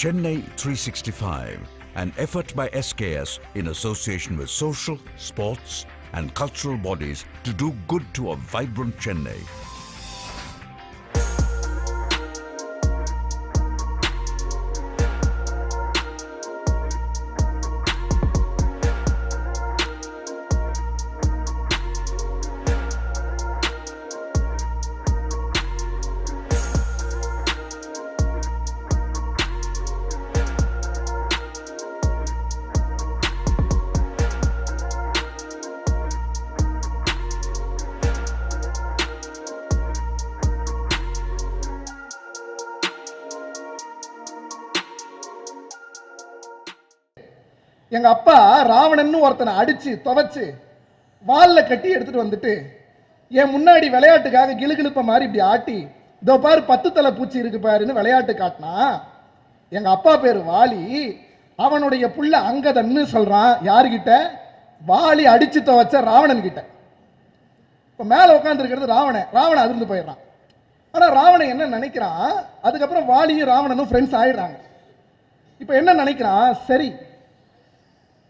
Chennai 365, an effort by SKS in association with social, sports and cultural bodies to do good to a vibrant Chennai. எங்க அப்பா ராவணன் ஒருத்தனை அடிச்சு துவைச்சு வால்ல கட்டி எடுத்துட்டு வந்துட்டு என் முன்னாடி விளையாட்டுக்காக கிளுகிழுப்ப மாதிரி இப்படி ஆட்டி இதோ பாரு 10 தலை பூச்சி இருக்கு பாருன்னு விளையாட்டு காட்டினா. எங்க அப்பா பேரு வாலி, அவனுடைய புள்ள அங்கதன்னு சொல்றான். யாருகிட்ட? வாலி அடிச்சு துவைச்ச ராவணன் கிட்ட. இப்ப மேல உட்கார்ந்து இருக்கிறது ராவணன் அதிர்ந்து போயிடுறான். ஆனா ராவணன் என்ன நினைக்கிறான், அதுக்கப்புறம் வாலியும் ராவணனும் ஃப்ரெண்ட்ஸ் ஆயிடுறாங்க. இப்ப என்ன நினைக்கிறான், சரி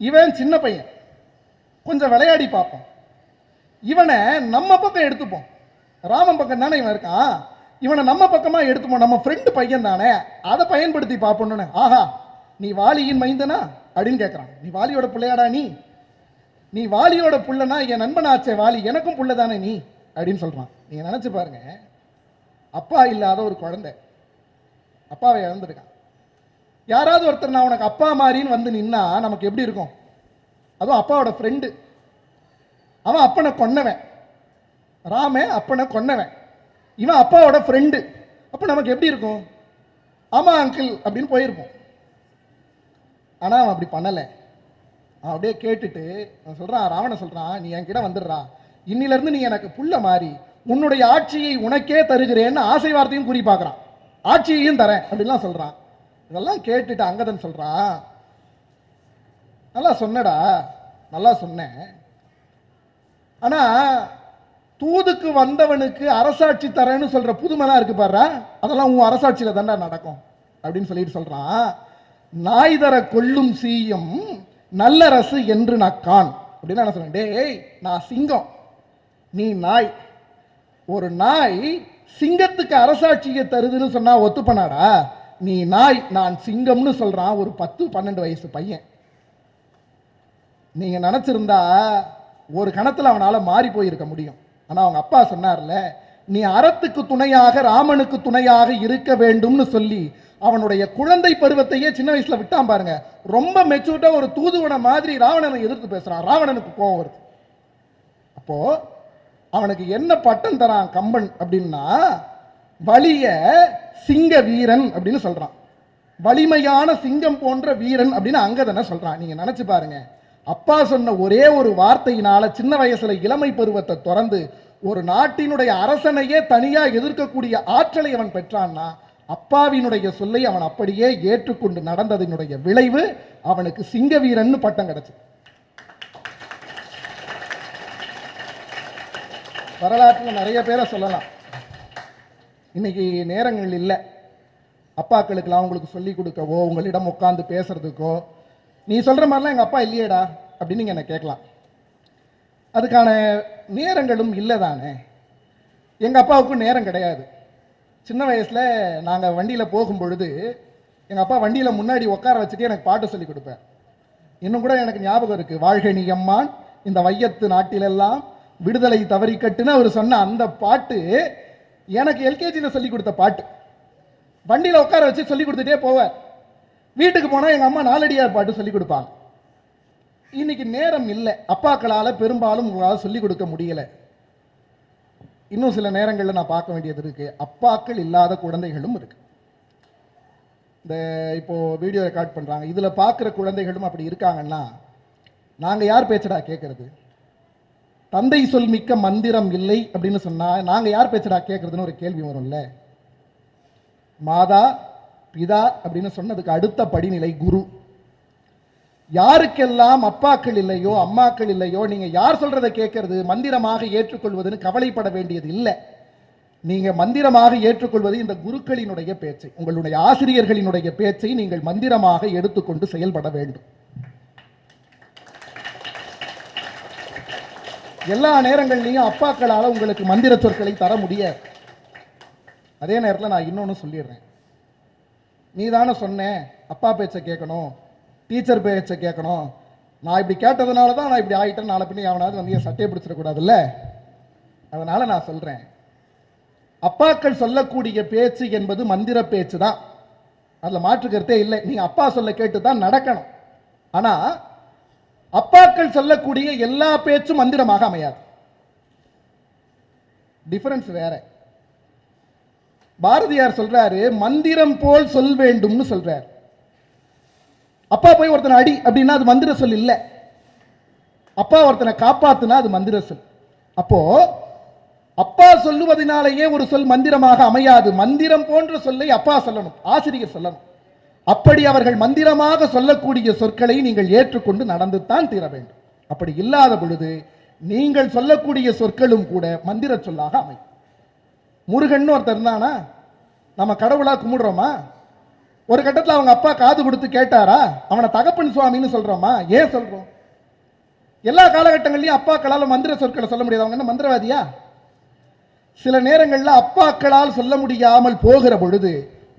இவன் சின்ன பையன், கொஞ்சம் விளையாடி பார்ப்போம், இவனை நம்ம பக்கம் எடுத்துப்போம், ராமன் பக்கம் தானே இவன் இருக்கான், இவனை நம்ம பக்கமா எடுத்துப்போம், நம்ம ஃப்ரெண்டு பையன் தானே, அதை பயன்படுத்தி பார்ப்போம்னு. ஆஹா நீ வாலியின் மைந்தனா அப்படின்னு கேட்கறான். நீ வாலியோட பிள்ளையாடா? நீ வாலியோட புள்ளனா என் நண்பனாச்சே வாலி, எனக்கும் புள்ள தானே நீ அப்படின்னு சொல்றான். நீங்க நினைச்சு பாருங்க, அப்பா இல்லாத ஒரு குழந்தை அப்பாவை இழந்திருக்கான். யாராவது ஒருத்தர் நான் உனக்கு அப்பா மாதிரின்னு வந்து நின்னா நமக்கு எப்படி இருக்கும்? அதுவும் அப்பாவோட ஃப்ரெண்டு, அவன் அப்பனை கொன்னவன், ராமன் அப்பனை கொன்னவன், இவன் அப்பாவோட ஃப்ரெண்டு, அப்ப நமக்கு எப்படி இருக்கும்? ஆமா அங்கிள் அப்படின்னு போயிருப்போம். ஆனா அவன் அப்படி பண்ணலை. அவன் அப்படியே கேட்டுட்டு அவன் சொல்றான், ராவணன் சொல்றான், நீ என்கிட்ட வந்துடுறா, இன்னில இருந்து நீ எனக்கு புள்ள மாதிரி உன்னுடைய ஆட்சியை உனக்கே தருகிறேன்னு ஆசை வார்த்தையும் கூறி பார்க்கறான். ஆட்சியையும் தரேன் அப்படின்லாம் சொல்றான். இதெல்லாம் கேட்டுட்டு அங்கதன் சொல்றான், நல்லா சொன்னடா, நல்லா சொன்னேன், ஆனா தூதுக்கு வந்தவனுக்கு அரசாட்சி தரேன்னு சொல்ற புதுமைலாம் இருக்கு பாரு, அதெல்லாம் உன் அரசாட்சியில தாண்டா நடக்கும் அப்படின்னு சொல்லிட்டு சொல்றான். நாய் தர கொள்ளும் சீயம் நல்லரசு என்று நக்கான் அப்படின்னு என்ன சொன்னேன். டேய் நான் சிங்கம், நீ நாய். ஒரு நாய் சிங்கத்துக்கு அரசாட்சியை தருதுன்னு சொன்னா ஒத்துப்பனாடா? நீ நாய், நான் சிங்கம்னு சொல்றான் ஒரு 10-12 வயசு பையன். நீங்க நினைச்சிருந்தா ஒரு கணத்துல அவனால மாறி போயிருக்க முடியும். ஆனா அவங்க அப்பா சொன்னார்ல, நீ அறத்துக்கு துணையாக ராமனுக்கு துணையாக இருக்க வேண்டும்னு சொல்லி அவனுடைய குழந்தை பருவத்தையே சின்ன வயசுல விட்டான் பாருங்க. ரொம்ப மெச்சூர்டா ஒரு தூதுவன மாதிரி ராவணனை எதிர்த்து பேசுறான். ராவணனுக்கு கோபம் வருது. அப்போ அவனுக்கு என்ன பட்டம் தரான் கம்பன் அப்படின்னா, வலிய சிங்க வீரன் அப்படின்னு சொல்றான். வலிமையான சிங்கம் போன்ற வீரன் அப்படின்னு அங்கதனை சொல்றான். நீங்க நினைச்சு பாருங்க, அப்பா சொன்ன ஒரே ஒரு வார்த்தையினால சின்ன வயசுல இளமை பருவத்தை திறந்து ஒரு நாட்டினுடைய அரசனையே தனியா எதிர்க்கக்கூடிய ஆற்றலை அவன் பெற்றான்னா, அப்பாவினுடைய சொல்லை அவன் அப்படியே ஏற்றுக்கொண்டு நடந்ததனுடைய விளைவு அவனுக்கு சிங்க வீரன் பட்டம் கிடைச்சு. வரலாற்றில் நிறைய பேரை சொல்லலாம். இன்னைக்கு நேரங்கள் இல்லை அப்பாக்களுக்கெல்லாம் உங்களுக்கு சொல்லி கொடுக்கவோ உங்களிடம் உட்காந்து பேசுறதுக்கோ. நீ சொல்ற மாதிரிலாம் எங்க அப்பா இல்லையேடா அப்படின்னு நீங்க என்ன கேட்கலாம். அதுக்கான நேரங்களும் இல்லை தானே. எங்க அப்பாவுக்கும் நேரம் கிடையாது. சின்ன வயசுல நாங்க வண்டியில போகும் பொழுது எங்க அப்பா வண்டியில முன்னாடி உட்கார வச்சுட்டு எனக்கு பாட்டு சொல்லி கொடுப்பேன். இன்னும் கூட எனக்கு ஞாபகம் இருக்கு. வாழ்கனி அம்மான் இந்த வையத்து நாட்டிலெல்லாம் விடுதலை தவறிக்கட்டுன்னு அவர் சொன்ன அந்த பாட்டு எனக்கு எல்கேஜியில் சொல்லி கொடுத்த பாட்டு. வண்டியில் உட்கார வச்சு சொல்லி கொடுத்துட்டே போவார். வீட்டுக்கு போனால் எங்கள் அம்மா நாலடியார் பாட்டு சொல்லி கொடுப்பாங்க. இன்னைக்கு நேரம் இல்லை, அப்பாக்களால் பெரும்பாலும் உங்களால் சொல்லிக் கொடுக்க முடியலை. இன்னும் சில நேரங்களில் நான் பார்க்க வேண்டியது இருக்கு. அப்பாக்கள் இல்லாத குழந்தைகளும் இருக்கு. இந்த இப்போ வீடியோ ரெக்கார்ட் பண்ணுறாங்க, இதில் பார்க்குற குழந்தைகளும் அப்படி இருக்காங்கன்னா நாங்கள் யார் பேச்சடா கேட்கறது? தந்தை சொல் மிக்க மந்திரம் இல்லை அப்படின்னு சொன்னா நாங்க யார் பேச்சடா கேட்கறதுன்னு ஒரு கேள்வி வரும்ல. மாதா பிதா அப்படின்னு சொன்னதுக்கு அடுத்த படிநிலை குரு. யாருக்கெல்லாம் அப்பாக்கள் இல்லையோ அம்மாக்கள் இல்லையோ நீங்க யார் சொல்றதை கேட்கறது, மந்திரமாக ஏற்றுக்கொள்வதுன்னு கவலைப்பட வேண்டியது இல்லை. நீங்க மந்திரமாக ஏற்றுக்கொள்வது இந்த குருக்களினுடைய பேச்சை, உங்களுடைய ஆசிரியர்களினுடைய பேச்சை நீங்கள் மந்திரமாக எடுத்துக்கொண்டு செயல்பட வேண்டும். எல்லா நேரங்கள்லையும் அப்பாக்களால் உங்களுக்கு மந்திர சொற்களை தர முடியாது. அதே நேரத்தில் நான் இன்னொன்று சொல்லிடுறேன். நீ தானே சொன்னேன் அப்பா பேச்சை கேட்கணும், டீச்சர் பேச்சை கேட்கணும், நான் இப்படி கேட்டதுனால தான் நான் இப்படி ஆகிட்டேன், நாளை பின்னே அவனாவது வந்து என் சட்டையை பிடிச்சிடக்கூடாதுல்ல. அதனால நான் சொல்றேன், அப்பாக்கள் சொல்லக்கூடிய பேச்சு என்பது மந்திர பேச்சு தான், அதில் மாற்றுக்கருத்தே இல்லை. நீங்க அப்பா சொல்ல கேட்டு தான் நடக்கணும். ஆனா அப்பாக்கள் சொல்லக்கூடிய எல்லா பேச்சும் மந்திரமாக அமையாது. டிஃபரன்ஸ் வேற. பாரதியார் சொல்றாரு, மந்திரம் போல் சொல் வேண்டும்னு சொல்றாரு. அப்பா போய் ஒருத்தனை அடி அப்படின்னா அது மந்திர சொல் இல்லை. அப்பா ஒருத்தனை காப்பாத்துனா அது மந்திர சொல். அப்போ அப்பா சொல்லுவதனாலேயே ஒரு சொல் மந்திரமாக அமையாது. மந்திரம் போன்ற சொல்லை அப்பா சொல்லணும், ஆசிரியர் சொல்லணும். அப்படி அவர்கள் மந்திரமாக சொல்லக்கூடிய சொற்களை நீங்கள் ஏற்றுக்கொண்டு நடந்து தான் தீர வேண்டும். அப்படி இல்லாத பொழுது நீங்கள் சொல்லக்கூடிய சொற்களும் கூட மந்திர சொல்லாக அமையும். முருகன் ஒருத்தர் இருந்தானா, நம்ம கடவுளா கும்பிடுறோமா? ஒரு கட்டத்தில் அவங்க அப்பா காது கொடுத்து கேட்டாரா, அவனை தகப்பன் சுவாமின்னு சொல்றோமா? ஏன் சொல்றோம்? எல்லா காலகட்டங்களையும் அப்பாக்களால் மந்திர சொற்களை சொல்ல முடியாது. அவங்க என்ன மந்திரவாதியா? சில நேரங்களில் அப்பாக்களால் சொல்ல முடியாமல் போகிற பொழுது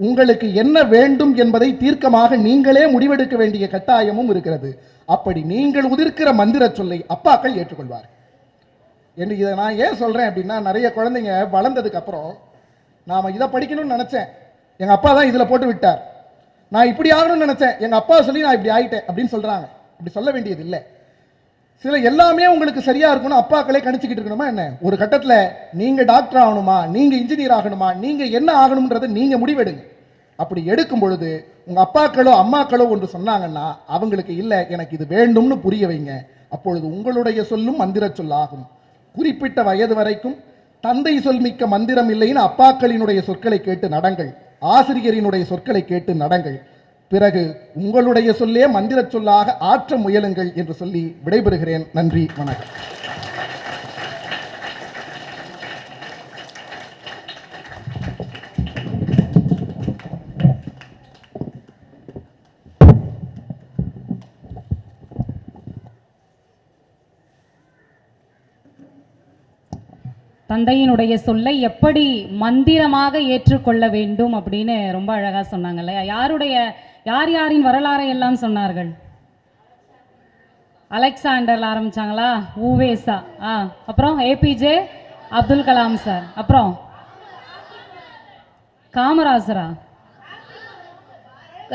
உங்களுக்கு என்ன வேண்டும் என்பதை தீர்க்கமாக நீங்களே முடிவெடுக்க வேண்டிய கட்டாயமும் இருக்கிறது. அப்படி நீங்கள் உதிர்க்கிற மந்திர சொல்லை அப்பாக்கள் ஏற்றுக்கொள்வார் என்று. இதை நான் ஏன் சொல்றேன் அப்படின்னா, நிறைய குழந்தைங்க வளர்ந்ததுக்கு அப்புறம் நாம இதை படிக்கணும்னு நினைச்சேன், எங்க அப்பா தான் இதுல போட்டு விட்டார், நான் இப்படி ஆகணும்னு நினைச்சேன், எங்க அப்பா சொல்லி நான் இப்படி ஆயிட்டேன் அப்படின்னு சொல்றாங்க. அப்படி சொல்ல வேண்டியது இல்லை. சில எல்லாமே உங்களுக்கு சரியா இருக்கணும் அப்பாக்களே கணிச்சுக்கிட்டு இருக்கணுமா என்ன? ஒரு கட்டத்தில் நீங்க டாக்டர் ஆகணுமா, நீங்க இன்ஜினியர் ஆகணுமா, நீங்க என்ன ஆகணும்ன்றதை நீங்க முடிவெடுங்க. அப்படி எடுக்கும் பொழுது உங்க அப்பாக்களோ அம்மாக்களோ ஒன்று சொன்னாங்கன்னா அவங்களுக்கு இல்லை எனக்கு இது வேண்டும்னு புரிய வைங்க. அப்பொழுது உங்களுடைய சொல்லும் மந்திர சொல்லாகும். குறிப்பிட்ட வயது வரைக்கும் தந்தை சொல் மிக்க மந்திரம் இல்லைன்னு அப்பாக்களினுடைய சொற்களை கேட்டு நடங்கள், ஆசிரியரினுடைய சொற்களை கேட்டு நடங்கள். பிறகு உங்களுடைய சொல்லே மந்திர சொல்லாக ஆற்ற முயலுங்கள் என்று சொல்லி விடைபெறுகிறேன். நன்றி, வணக்கம். தந்தையினுடைய சொல்லை எப்படி மந்திரமாக ஏற்றுக்கொள்ள வேண்டும் அப்படின்னு ரொம்ப அழகா சொன்னாங்க இல்லையா? யார் யாரின் வரலாறை எல்லாம் சொன்னார்கள்? அலெக்சாண்டர்ல ஆரம்பிச்சாங்களா? ஊவேசா, அப்புறம் ஏபிஜே அப்துல் கலாம் சார், அப்புறம் காமராஜரா,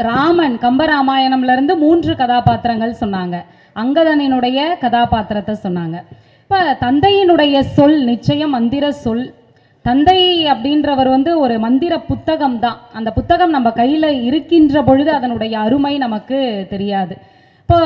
ராமன் கம்பராமாயணம்ல இருந்து 3 கதாபாத்திரங்கள் சொன்னாங்க. அங்கதனினுடைய கதாபாத்திரத்தை சொன்னாங்க. இப்போ தந்தையினுடைய சொல் நிச்சயம் மந்திர சொல். தந்தை அப்படின்றவர் ஒரு மந்திர புத்தகம் தான். அந்த புத்தகம் நம்ம கையில் இருக்கின்ற பொழுது அதனுடைய அருமை நமக்கு தெரியாது. இப்போ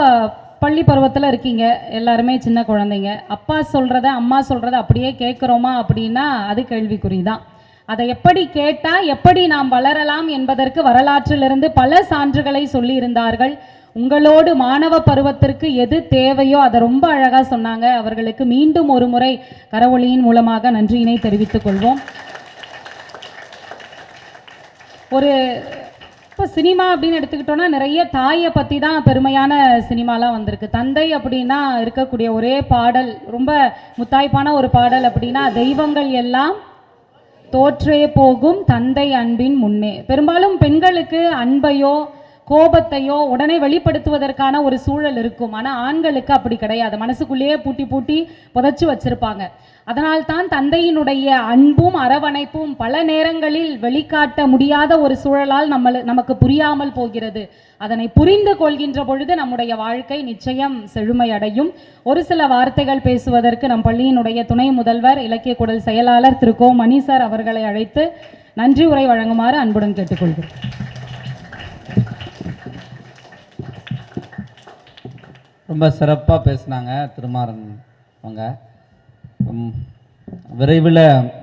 பள்ளி பருவத்தில் இருக்கீங்க, எல்லாருமே சின்ன குழந்தைங்க. அப்பா சொல்கிறத அம்மா சொல்கிறத அப்படியே கேட்குறோமா அப்படின்னா அது கேள்விக்குறி தான். அதை எப்படி கேட்டால் எப்படி நாம் வளரலாம் என்பதற்கு வரலாற்றிலிருந்து பல சான்றுகளை சொல்லி இருந்தார்கள். உங்களோடு மாணவ பருவத்திற்கு எது தேவையோ அதை ரொம்ப அழகாக சொன்னாங்க. அவர்களுக்கு மீண்டும் ஒரு முறை கரவொலியின் மூலமாக நன்றியினை தெரிவித்துக் கொள்வோம். இப்போ சினிமா அப்படின்னு எடுத்துக்கிட்டோன்னா நிறைய தாயை பற்றி தான் பெருமையான சினிமாலாம் வந்திருக்கு. தந்தை அப்படின்னா இருக்கக்கூடிய ஒரே பாடல், ரொம்ப முத்தாய்ப்பான ஒரு பாடல் அப்படின்னா, தெய்வங்கள் எல்லாம் தோற்றே போகும் தந்தை அன்பின் முன்னே. பெரும்பாலும் பெண்களுக்கு அன்பையோ கோபத்தையோ உடனே வெளிப்படுத்துவதற்கான ஒரு சூழல் இருக்கும். ஆனால் ஆண்களுக்கு அப்படி கிடையாது. மனசுக்குள்ளேயே பூட்டி பூட்டி புதைச்சு வச்சிருப்பாங்க. அதனால்தான் தந்தையினுடைய அன்பும் அரவணைப்பும் பல நேரங்களில் வெளிக்காட்ட முடியாத ஒரு சூழலால் நமக்கு புரியாமல் போகிறது. அதனை புரிந்து கொள்கின்ற பொழுது நம்முடைய வாழ்க்கை நிச்சயம் செழுமை அடையும். ஒரு சில வார்த்தைகள் பேசுவதற்கு நம் பள்ளியினுடைய துணை முதல்வர், இலக்கிய குடல் செயலாளர் திரு கோ மணி சார் அவர்களை அழைத்து நன்றி உரை வழங்குமாறு அன்புடன் கேட்டுக்கொள்கிறேன். ரொம்ப சிறப்பாக பேசினாங்க திருமாறன் அவங்க. விரைவில்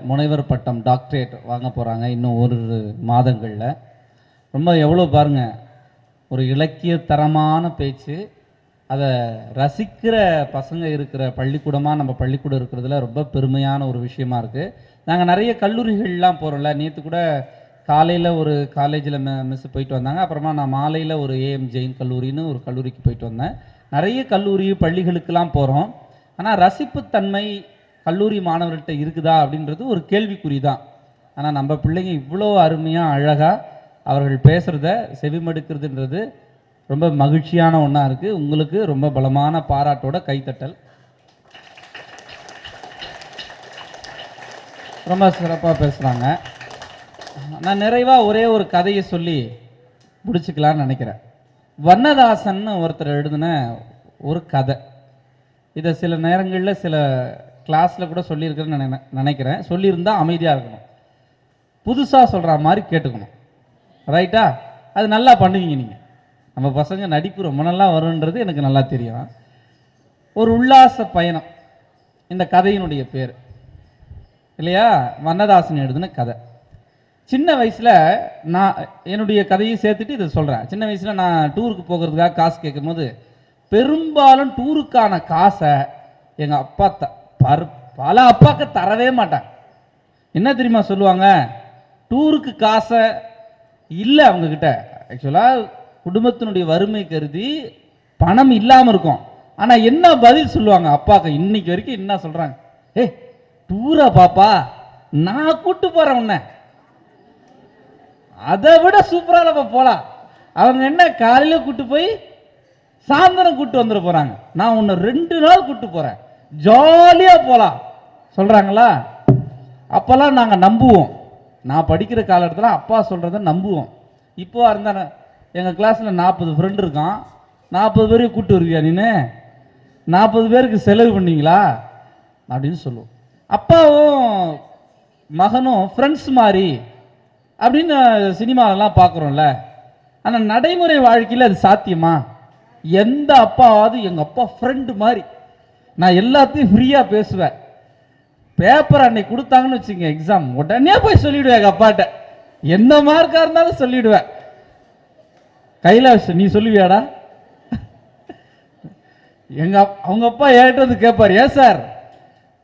முனைவர் பட்டம் டாக்டரேட் வாங்க போகிறாங்க இன்னும் ஒரு மாதங்களில். ரொம்ப எவ்வளோ பாருங்கள், ஒரு இலக்கிய தரமான பேச்சு, அதை ரசிக்கிற பசங்க இருக்கிற பள்ளிக்கூடமாக நம்ம பள்ளிக்கூடம் இருக்கிறதுல ரொம்ப பெருமையான ஒரு விஷயமா இருக்குது. நாங்கள் நிறைய கல்லூரிகள்லாம் போகிறோம்ல. நேற்று கூட காலையில் ஒரு காலேஜில் மிஸ் போயிட்டு வந்தாங்க. அப்புறமா நான் மாலையில் ஒரு ஏஎம் ஜெயின் கல்லூரின்னு ஒரு கல்லூரிக்கு போயிட்டு வந்தேன். நிறைய கல்லூரி பள்ளிகளுக்கெல்லாம் போகிறோம். ஆனால் ரசிப்புத்தன்மை கல்லூரி மாணவர்கள்ட்ட இருக்குதா அப்படின்றது ஒரு கேள்விக்குறி தான். ஆனால் நம்ம பிள்ளைங்க இவ்வளோ அருமையாக அழகாக அவர்கள் பேசுகிறத செவிமடுக்கிறதுன்றது ரொம்ப மகிழ்ச்சியான ஒன்றா இருக்குது. உங்களுக்கு ரொம்ப பலமான பாராட்டோட கைத்தட்டல். ரொம்ப சிறப்பாக பேசுகிறாங்க. நான் நிறைவாக ஒரே ஒரு கதையை சொல்லி முடிச்சுக்கலான்னு நினைக்கிறேன். வண்ணதாசன் ஒருத்தர் எழுதின ஒரு கதை. இதை சில நேரங்களில் சில கிளாஸில் கூட சொல்லியிருக்கிறேன்னு நினைக்கிறேன். சொல்லியிருந்தால் அமைதியாக இருக்கணும், புதுசாக சொல்கிற மாதிரி கேட்டுக்கணும். ரைட்டா? அது நல்லா பண்ணுவீங்க நீங்கள். நம்ம பசங்க நடிப்பு ரொம்ப நல்லா வரும்ன்றது எனக்கு நல்லா தெரியும். ஒரு உல்லாச பயணம் இந்த கதையினுடைய பேர் இல்லையா? வண்ணதாசன் எழுதின கதை. சின்ன வயசில் நான் என்னுடைய கதையை சேர்த்துட்டு இதை சொல்கிறேன். சின்ன வயசில் நான் டூருக்கு போகிறதுக்காக காசு கேட்கும் போது பெரும்பாலும் டூருக்கான காசை எங்கள் அப்பா பல அப்பாவுக்கு தரவே மாட்டாங்க. என்ன தெரியுமா சொல்லுவாங்க? டூருக்கு காசை இல்லை அவங்கக்கிட்ட. ஆக்சுவலாக குடும்பத்தினுடைய வறுமை கருதி பணம் இல்லாமல் இருக்கும். ஆனால் என்ன பதில் சொல்லுவாங்க அப்பாவுக்கு இன்னைக்கு வரைக்கும் என்ன சொல்கிறாங்க? ஏய், டூரா பாப்பா, நான் கூட்டு போகிறேன் உன்னை, அதை விட சூப்பராக நம்ம போகலாம். அவங்க என்ன காலையில் கூட்டு போய் சாயந்தரம் கூட்டு வந்துட போகிறாங்க. நான் உன்னை 2 நாள் கூட்டு போகிறேன், ஜாலியாக போகலாம் சொல்கிறாங்களா? அப்போல்லாம் நாங்கள் நம்புவோம். நான் படிக்கிற காலத்தில் அப்பா சொல்கிறத நம்புவோம். இப்போ இருந்தா எங்கள் கிளாஸில் 40 ஃப்ரெண்டு இருக்கான். 40 பேரையும் கூப்பிட்டு வருவியா நீனு? 40 பேருக்கு செலவு பண்ணீங்களா அப்படின்னு சொல்லுவோம். அப்பாவும் மகனும் ஃப்ரெண்ட்ஸ் மாதிரி அப்படின்னு சினிமாலெல்லாம் பார்க்குறோம்ல. ஆனால் நடைமுறை வாழ்க்கையில் அது சாத்தியமா? எந்த அப்பாவாவது எங்கள் அப்பா ஃப்ரெண்டு மாதிரி நான் எல்லாத்தையும் ஃப்ரீயாக பேசுவேன். பேப்பர் அன்னைக்கு கொடுத்தாங்கன்னு வச்சுங்க, எக்ஸாம் உடனே போய் சொல்லிவிடுவேன் எங்கள் அப்பாட்ட. எந்த மார்க்காக இருந்தாலும் சொல்லிவிடுவேன். கைலாஷ், நீ சொல்லுவியாடா? அவங்க அப்பா ஏன்ட்டு வந்து கேட்பார், ஏன் சார்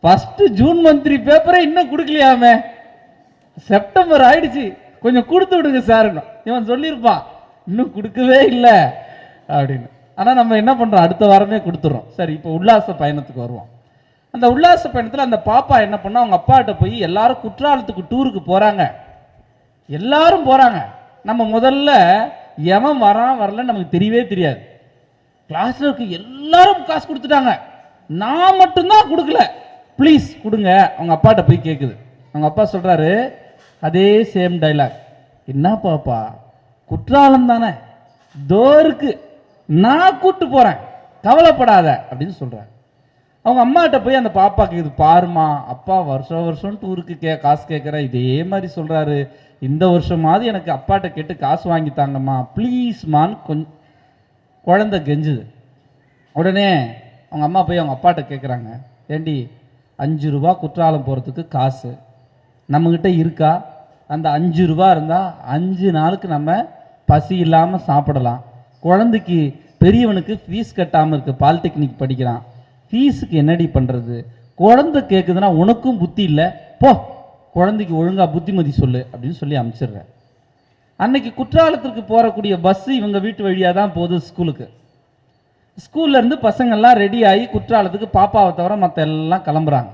ஃபர்ஸ்ட் ஜூன் மந்த்லி பேப்பரை இன்னும் கொடுக்கலையாமே, செப்டம்பர் ஆயிடுச்சு, கொஞ்சம் கொடுத்து விடுங்க சார். இவன் சொல்லியிருப்பான் இன்னும் கொடுக்கவே இல்லை அப்படின்னு. ஆனால் நம்ம என்ன பண்ணுறோம், அடுத்த வாரமே கொடுத்துட்றோம். சரி, இப்போ உல்லாச பயணத்துக்கு வருவோம். அந்த உல்லாச பயணத்தில் அந்த பாப்பா என்ன பண்ணா, அவங்க அப்பாட்ட போய் எல்லாரும் குற்றாலத்துக்கு டூருக்கு போகிறாங்க, எல்லாரும் போகிறாங்க. நம்ம முதல்ல எவன் வரான் வரலன்னு நமக்கு தெரியவே தெரியாது. கிளாஸில் இருக்க எல்லாரும் காசு கொடுத்துட்டாங்க, நான் மட்டும்தான் கொடுக்கல, ப்ளீஸ் கொடுங்க. அவங்க அப்பாட்ட போய் கேட்குது. அவங்க அப்பா சொல்கிறாரு அதே சேம் டைலாக், என்ன பாப்பா குற்றாலம் தானே தோருக்கு, நான் கூட்டு போகிறேன், கவலைப்படாத அப்படின்னு சொல்கிறார். அவங்க அம்மாட்ட போய் அந்த பாப்பா கேட்குது, பாருமா அப்பா வருஷம் வருஷம் டூருக்கு காசு கேட்குற, இதே மாதிரி சொல்கிறாரு, இந்த வருஷமாவது எனக்கு அப்பாட்ட கேட்டு காசு வாங்கி தாங்கம்மா ப்ளீஸ்மான்னு குழந்தை கெஞ்சுது. உடனே அவங்க அம்மா போய் அவங்க அப்பாட்ட கேட்குறாங்க, ஏண்டி 5 ரூபா குற்றாலம் போகிறதுக்கு காசு நம்மக்கிட்ட இருக்கா? அந்த 5 ரூபா இருந்தால் 5 நாளுக்கு நம்ம பசி இல்லாமல் சாப்பிடலாம். குழந்தைக்கு பெரியவனுக்கு ஃபீஸ் கட்டாமல் இருக்குது, பாலிடெக்னிக் படிக்கிறான், ஃபீஸுக்கு என்னடி பண்ணுறது? குழந்தை கேட்குதுன்னா உனக்கும் புத்தி இல்லை, போ குழந்தைக்கு ஒழுங்காக புத்திமதி சொல்லு அப்படின்னு சொல்லி அனுப்பிச்சிடுறேன். அன்னைக்கு குற்றாலத்திற்கு போகக்கூடிய பஸ்ஸு இவங்க வீட்டு வழியாக தான் போகுது ஸ்கூலுக்கு. ஸ்கூல்லேருந்து பசங்கள்லாம் ரெடி ஆகி குற்றாலத்துக்கு பாப்பாவை தவிர மற்ற எல்லாம் கிளம்புறாங்க.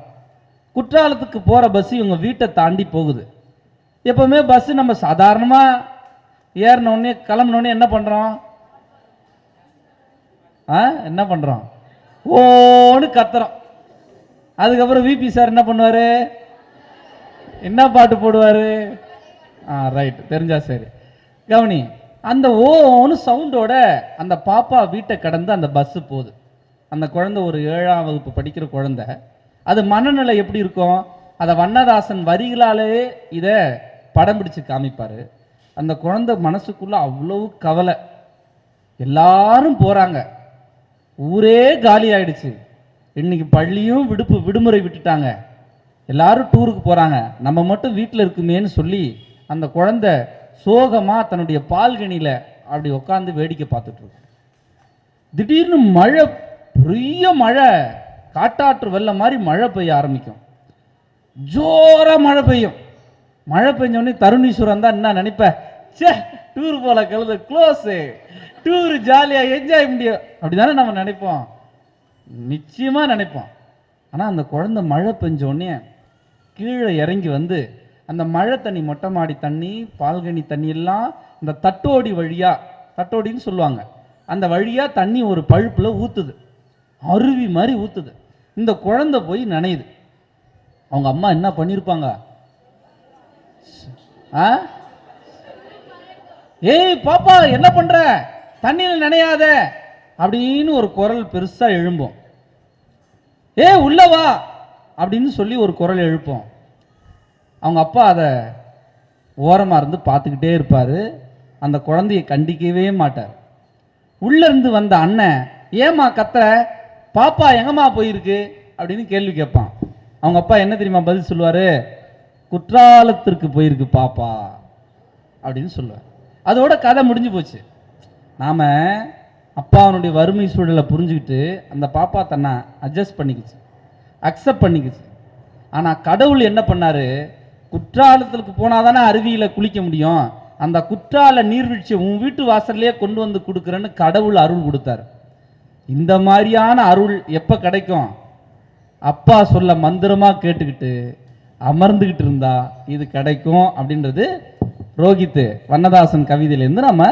குற்றாலத்துக்கு போகிற பஸ்ஸு இவங்க வீட்டை தாண்டி போகுது. எப்போவுமே பஸ்ஸு நம்ம சாதாரணமாக ஏறினோடனே கிளம்பினோடனே என்ன பண்ணுறோம்? என்ன பண்ணுறோம்? ஓன்னு கத்துறோம். அதுக்கப்புறம் விபி சார் என்ன பண்ணுவார்? என்ன பாட்டு போடுவார்? ரைட், தெரிஞ்சா சரி. கவனி, அந்த ஓன்னு சவுண்டோட அந்த பாப்பா வீட்டை கடந்து அந்த பஸ்ஸு போகுது. அந்த குழந்தை ஒரு 7ஆம் வகுப்பு படிக்கிற குழந்தை. அது மனநிலை எப்படி இருக்கும்? அதை வண்ணதாசன் வரிகளாலே இதை படம் பிடிச்சு காமிப்பார். அந்த குழந்தை மனசுக்குள்ள அவ்வளவு கவலை. எல்லாரும் போகிறாங்க, ஊரே காலி ஆயிடுச்சு, இன்னைக்கு பள்ளியும் விடுமுறை விட்டுட்டாங்க, எல்லாரும் டூருக்கு போகிறாங்க, நம்ம மட்டும் வீட்டில் இருக்குமேன்னு சொல்லி அந்த குழந்தை சோகமாக தன்னுடைய பால்கனியில் அப்படி உட்காந்து வேடிக்கை பார்த்துட்டு இருக்கு. திடீர்னு மழை, பெரிய மழை, காட்டாற்று வெள்ளம் மாதிரி மழை பெய்ய ஆரம்பிக்கும். ஜோரா மழை பெய்யும். மழை பெஞ்சோடனே தருணீஸ்வரன் தான் என்ன நினைப்ப, சே டூர் போல கழுத க்ளோஸு, டூர் ஜாலியாக என்ஜாய் முடியும் அப்படிதானே நம்ம நினைப்போம், நிச்சயமா நினைப்போம். ஆனால் அந்த குழந்தை மழை பெஞ்சோடனே கீழே இறங்கி வந்து அந்த மழை தண்ணி, மொட்டை மாடி தண்ணி, பால்கனி தண்ணி எல்லாம் இந்த தட்டோடி வழியா, தட்டோடின்னு சொல்லுவாங்க, அந்த வழியா தண்ணி ஒரு பழுப்புல ஊத்துது, அருவி மாதிரி ஊத்துது. இந்த குழந்தை போய் நனையுது. அவங்க அம்மா என்ன பண்ணிருப்பாங்க, ஏய் பாப்பா என்ன பண்ற, தண்ணியில் நனையாத அப்படின்னு ஒரு குரல் பெருசா எழும்பும். ஏ உள்ள வா அப்படின்னு சொல்லி ஒரு குரல் எழுப்போம். அவங்க அப்பா அதை ஓரமா இருந்து பார்த்துக்கிட்டே இருப்பாரு. அந்த குழந்தையை கண்டிக்கவே மாட்டார். உள்ள இருந்து வந்த அண்ணன், ஏமா கத்துற, பாப்பா எங்கம்மா போயிருக்கு அப்படின்னு கேள்வி கேட்பான். அவங்க அப்பா என்ன தெரியுமா பதில் சொல்லுவாரு, குற்றாலத்திற்கு போயிருக்கு பாப்பா அப்படின்னு சொல்லுவார். அதோட கதை முடிஞ்சு போச்சு. நாம அப்பாவனுடைய வறுமை சூழலை புரிஞ்சுக்கிட்டு அந்த பாப்பா தன்னை அட்ஜஸ்ட் பண்ணிக்கிச்சு, அக்செப்ட் பண்ணிக்கிச்சு. ஆனால் கடவுள் என்ன பண்ணாரு, குற்றாலத்துக்கு போனாதானே அருவியில் குளிக்க முடியும், அந்த குற்றால நீர்வீழ்ச்சியை உன் வீட்டு வாசல்லையே கொண்டு வந்து கொடுக்குறேன்னு கடவுள் அருள் கொடுத்தாரு. இந்த மாதிரியான அருள் எப்போ கிடைக்கும், அப்பா சொல்ல மந்திரமாக கேட்டுக்கிட்டு அமர்ந்துக்கிட்டு இருந்தா இது கிடைக்கும் அப்படின்றது ரோஹித் வண்ணதாசன் கவிதையிலேருந்து நம்ம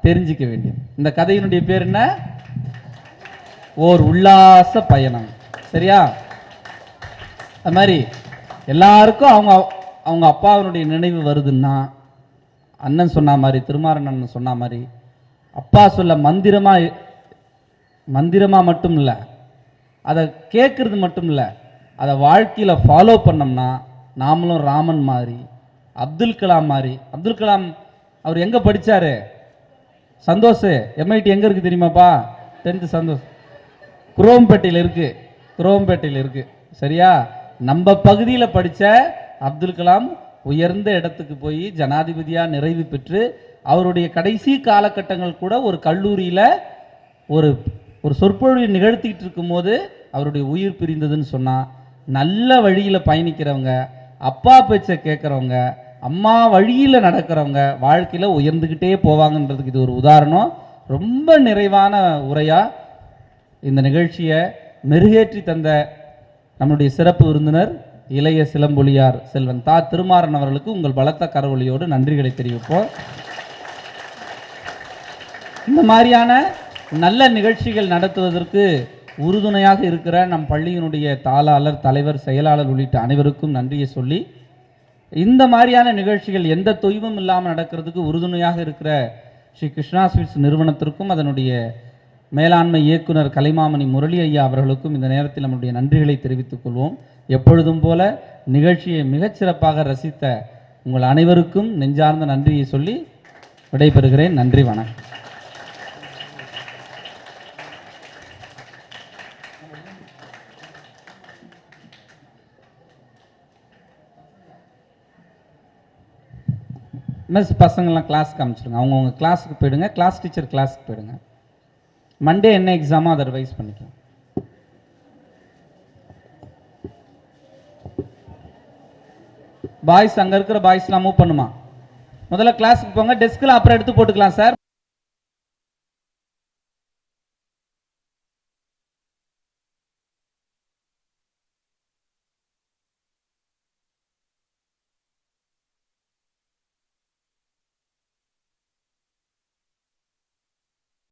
தெரிஞ்சிக்க வேண்டியது. இந்த கதையினுடைய பேர் என்ன, ஓர் உல்லாச பயணம். சரியா? அது மாதிரி எல்லாருக்கும் அவங்க அவங்க அப்பாவினுடைய நினைவு வருதுன்னா, அண்ணன் சொன்ன மாதிரி, திருமாறன் அண்ணன் சொன்ன மாதிரி, அப்பா சொல்ல மந்திரமா மட்டும் இல்லை, அதை கேட்கறது மட்டும் இல்லை, அதை வாழ்க்கையில் ஃபாலோ பண்ணோம்னா நாமளும் ராமன் மாதிரி, அப்துல் கலாம் மாதிரி. அப்துல் கலாம் அவர் எங்கே படித்தார், சந்தோஷ் MIT எங்கே இருக்குது தெரியுமாப்பா, 10th சந்தோஷ் குரோம்பேட்டையில் இருக்குது, குரோம்பேட்டையில் இருக்குது. சரியா? நம்ம பகுதியில் படித்த அப்துல் கலாம் உயர்ந்த இடத்துக்கு போய் ஜனாதிபதியாக நிறைவு பெற்று அவருடைய கடைசி காலகட்டங்கள் கூட ஒரு கல்லூரியில் ஒரு சொற்பொழிவு நிகழ்த்திக்கிட்டு இருக்கும்போது அவருடைய உயிர் பிரிந்ததுன்னு சொன்னால், நல்ல வழியில் பயணிக்கிறவங்க, அப்பா பேச்சை கேட்குறவங்க, அம்மா வழியில் நடக்கிறவங்க வாழ்க்கையில் உயர்ந்துக்கிட்டே போவாங்கன்றதுக்கு இது ஒரு உதாரணம். ரொம்ப நிறைவான உரையாக இந்த நிகழ்ச்சியை மெருகேற்றி தந்த நம்முடைய சிறப்பு விருந்தினர் இளைய சிலம்பொலியார் செல்வன் தா திருமாறன் அவர்களுக்கு உங்கள் பலத்த கரவொலியோடு நன்றிகளை தெரிவிப்போம். இந்த மாதிரியான நல்ல நிகழ்ச்சிகள் நடத்துவதற்கு உறுதுணையாக இருக்கிற நம் பள்ளியினுடைய தாளாளர், தலைவர், செயலாளர் உள்ளிட்ட அனைவருக்கும் நன்றியை சொல்லி, இந்த மாதிரியான நிகழ்ச்சிகள் எந்த தொய்வும் இல்லாமல் நடக்கிறதுக்கு உறுதுணையாக இருக்கிற ஸ்ரீ கிருஷ்ணா ஸ்வீட்ஸ் நிறுவனத்திற்கும் அதனுடைய மேலாண்மை இயக்குனர் கலைமாமணி முரளி ஐயா அவர்களுக்கும் இந்த நேரத்தில் நம்முடைய நன்றிகளை தெரிவித்துக் கொள்வோம். எப்பொழுதும் போல நிகழ்ச்சியை மிகச்சிறப்பாக ரசித்த உங்கள் அனைவருக்கும் நெஞ்சார்ந்த நன்றியை சொல்லி விடைபெறுகிறேன். நன்றி, வணக்கம். மிஸ் பசங்கள்லாம் கிளாஸ்க்கு அனுப்பிச்சிடுங்க, அவங்கவுங்க கிளாஸுக்கு போயிடுங்க, கிளாஸ் டீச்சர் கிளாஸுக்கு போயிடுங்க. மண்டே என்ன எக்ஸாமோ அதை ரிவைஸ் பண்ணிக்கலாம். பாய்ஸ் அங்கே இருக்கிற பாய்ஸ்லாம் மூவ் பண்ணுமா, முதல்ல கிளாஸுக்கு போங்க, டெஸ்கில் அப்புறம் எடுத்து போட்டுக்கலாம் சார்.